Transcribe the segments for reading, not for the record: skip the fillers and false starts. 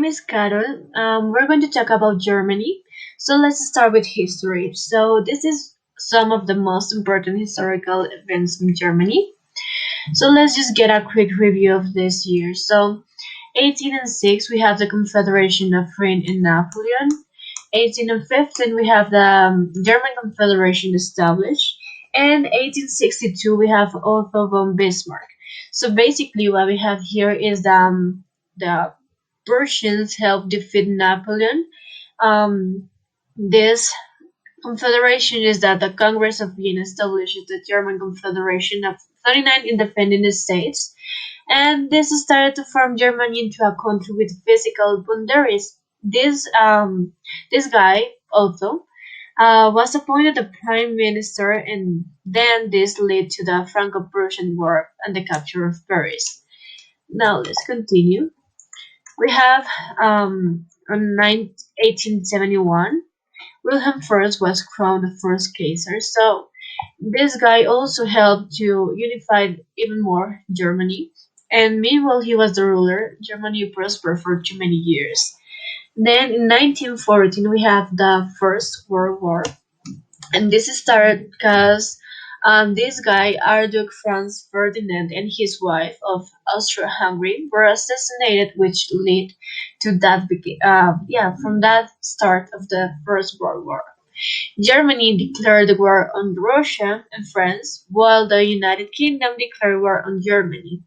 name is Carol. We're going to talk about Germany. So let's start with history. So this is some of the most important historical events in Germany. So let's just get a quick review of this year. So 1806 we have the Confederation of Rhine and Napoleon. 1815 we have the German Confederation established. And 1862 we have Otto von Bismarck. So basically what we have here is the Persians helped defeat Napoleon. This confederation is that the Congress of Vienna establishes the German Confederation of 39 independent states, and this started to form Germany into a country with physical boundaries. This guy, Otto, was appointed the prime minister, and then this led to the Franco-Prussian War and the capture of Paris. Now let's continue. We have on 1871, Wilhelm I was crowned the first Kaiser. So this guy also helped to unify even more Germany. And meanwhile he was the ruler, Germany prospered for too many years. Then in 1914 we have the First World War, and this started because this guy, Archduke Franz Ferdinand, and his wife of Austria-Hungary were assassinated, which led to that. From that start of the First World War. Germany declared the war on Russia and France, while the United Kingdom declared war on Germany.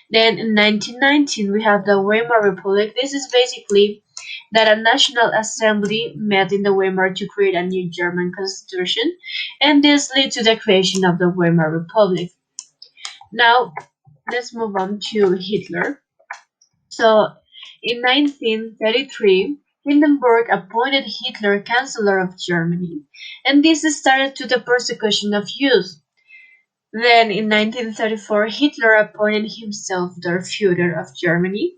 Then in 1919 we have the Weimar Republic. This is basically that a national assembly met in the Weimar to create a new German constitution, and this led to the creation of the Weimar Republic. Now, let's move on to Hitler. So, in 1933, Hindenburg appointed Hitler Chancellor of Germany, and this started to the persecution of Jews. Then, in 1934, Hitler appointed himself the Führer of Germany,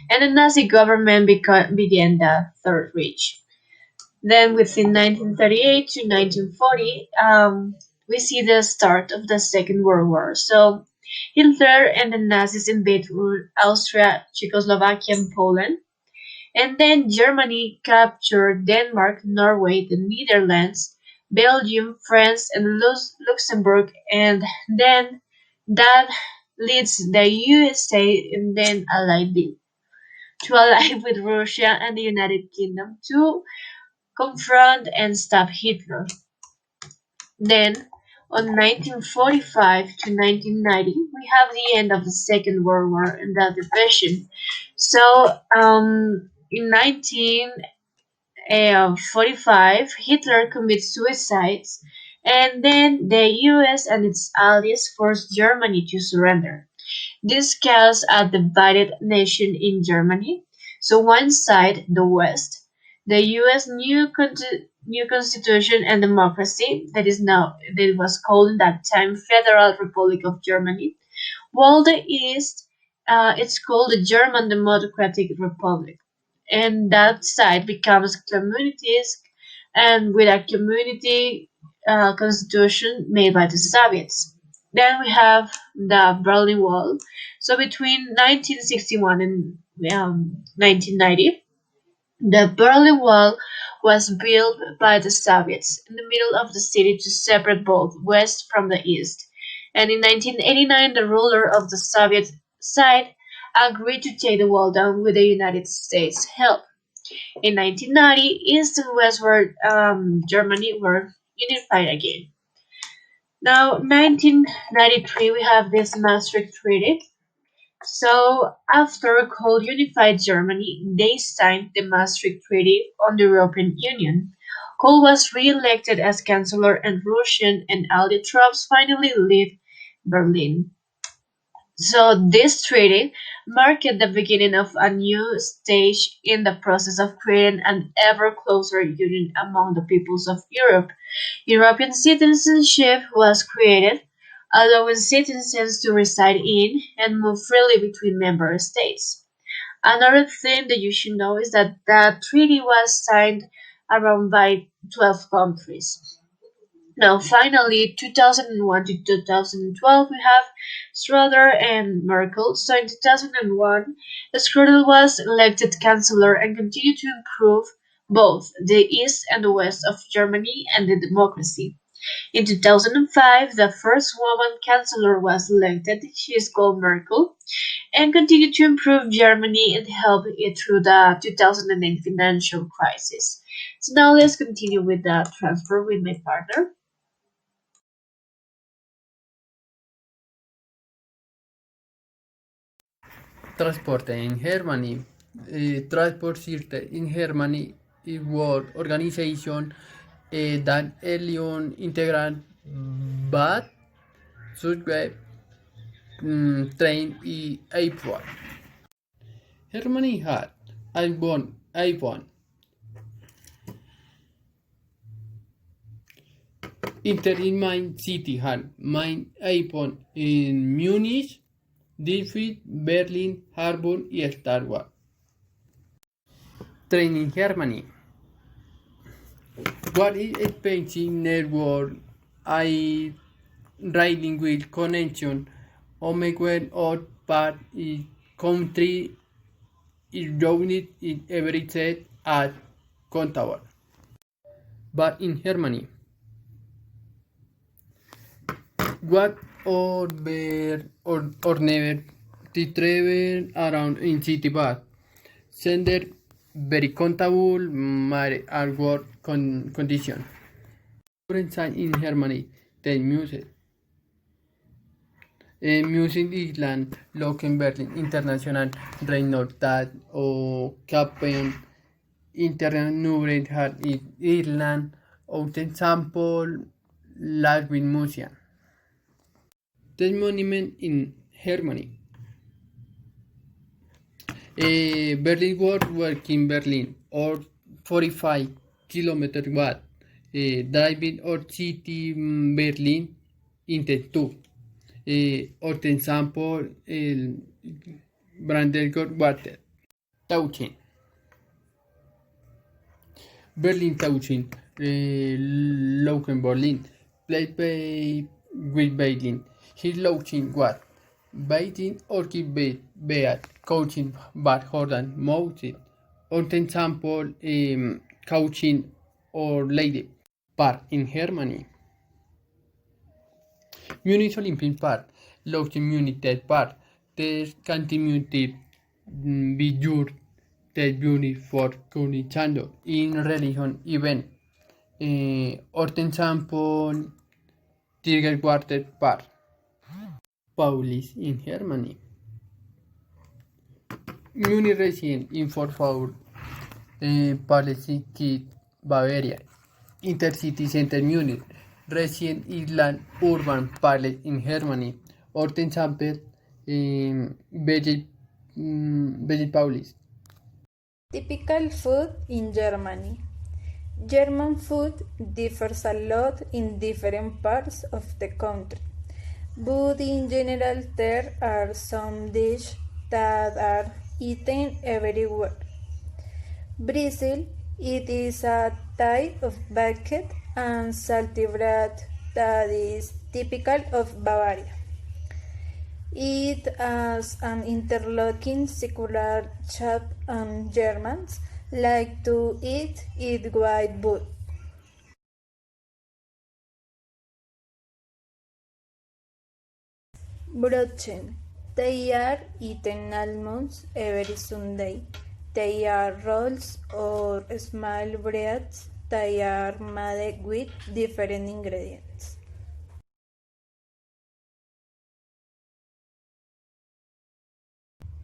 and the Nazi government began the Third Reich. Then, within 1938 to 1940, we see the start of the Second World War. So, Hitler and the Nazis invaded Austria, Czechoslovakia, and Poland. And then Germany captured Denmark, Norway, the Netherlands, Belgium, France, and Luxembourg, and then that leads the USA and then to ally with Russia and the United Kingdom to confront and stop Hitler. Then, on 1945 to 1990, we have the end of the Second World War and the division. So, in 1945, Hitler commits suicide, and then the US and its allies forced Germany to surrender. This caused a divided nation in Germany. So one side, the West, the U.S. new constitution and democracy that was called in that time Federal Republic of Germany, while the East, it's called the German Democratic Republic, and that side becomes communities and with a community constitution made by the Soviets. Then we have the Berlin Wall. So between 1961 and 1990, the Berlin Wall was built by the Soviets in the middle of the city to separate both West from the East. And in 1989, the ruler of the Soviet side agreed to take the wall down with the United States' help. In 1990, East and West Germany were unified again. Now, 1993, we have this Maastricht Treaty. So, after Kohl unified Germany, they signed the Maastricht Treaty on the European Union. Kohl was re-elected as Chancellor, and Russian and Allied troops finally leave Berlin. So this treaty marked the beginning of a new stage in the process of creating an ever closer union among the peoples of Europe. European citizenship was created, allowing citizens to reside in and move freely between member states. Another thing that you should know is that the treaty was signed around by 12 countries. Now, finally, 2001 to 2012, we have Schroeder and Merkel. So, in 2001, Schroeder was elected chancellor and continued to improve both the east and the west of Germany and the democracy. In 2005, the first woman chancellor was elected. She is called Merkel and continued to improve Germany and help it through the 2008 financial crisis. So now let's continue with the transfer with my partner. Transporte in Germany. Transportsysteem in Germany is world organization that alien integrate bus, subway, train y airport. Germany had iPhone, Inter in main city had main iPhone in Munich, Düsseldorf, Berlin, Hamburg y Stuttgart. Train in Germany. What is expensive network I riding with connection omega or part is country is joined in every set at countable. But in Germany, what or never to travel around in city bus sender very countable mare and work condition. Current sign in Germany, the music. Music Island, Loken Berlin, International, Reinhard o Capen, International Nubred Hat in Ireland, Outen Sample, Laswin Museum. The monument in Germany. Berlin Work in Berlin, or 45 kilometers watt. Driving or city Berlin into two. Or example, el Brandenburg Water. Tauchen. Berlin Tauchen. Loken Berlin. Played by with Berlin. His Lochen what? Baiting or keep beat. Coaching Bad Jordan Mountain. Or example, coaching or lady. Park in Germany. Munich Olympic Park, Lochen Munich Tech Park, der continuity bijur the unit for comunicando in religion event. Orten Sample Tigerwater Park. Paulis in Germany. Munich resident in Fortfaur Policy Kit Bavaria. Intercity Center Munich. Resident Island Urban Palace in Germany. Orten Sample Veget Paulis. Typical food in Germany. German food differs a lot in different parts of the country, but in general there are some dishes that are eaten everywhere. Bristle, it is a type of baked and salty bread that is typical of Bavaria. It has an interlocking circular shape and Germans like to eat it with wood. Brötchen. They are eaten almost every Sunday. They are rolls or small breads. They are made with different ingredients.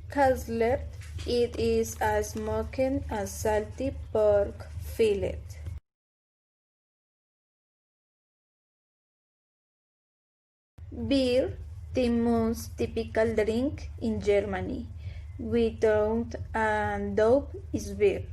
Kassler, it is a smoked and salty pork fillet. Beer, the most typical drink in Germany. Without and dope is beer.